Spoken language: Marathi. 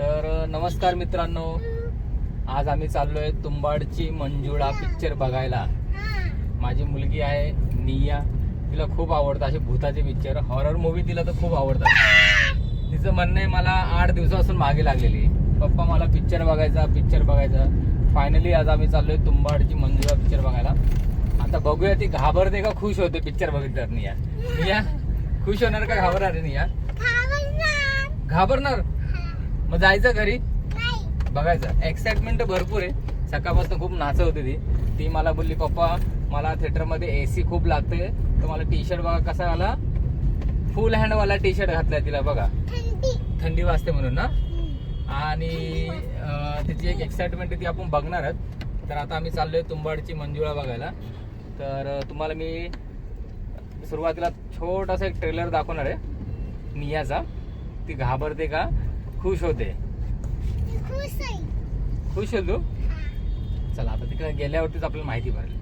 तर नमस्कार मित्रांनो, आज आम्ही चाललोय तुंबाडची मंजुळा पिक्चर बघायला. माझी मुलगी आहे निया, तिला खूप आवडतं असे भूताचे पिक्चर, हॉरर मूवी तिला तर खूप आवडतात. तिचं म्हणणं आहे मला 8 दिवसापासून मागे लागलेली, पप्पा मला पिक्चर बघायचा. फायनली आज आम्ही चाललोय तुंबाडची मंजुळा पिक्चर बघायला. आता बघूया ती घाबरते का खुश होते पिक्चर बघितल्यावर. निया खुश होणार का घाबरणार आहे? निया घाबरणार. मग जायचं घरी बघायचं. एक्साइटमेंट भरपूर आहे, सकाळपासून खूप नाचत होती ती मला बोलली पप्पा मला थिएटरमध्ये AC खूप लागते, तर मला टी शर्ट बघा कसा आला, फुल हँड वाला टी शर्ट घातलाय तिला बघा, थंडी वाजते म्हणून ना. आणि तिची एक एक्साइटमेंट ती आपण बघणार आहोत. तर आता आम्ही चाललोय तुंबाडची मंजुळा बघायला. तर तुम्हाला मी सुरुवातीला छोटासा एक ट्रेलर दाखवणार आहे नियाचा. ती घाबरते का खुश होते? खुश आहे तू. चला आता तिकडे गेल्यावरतीच आपल्याला माहिती पडेल.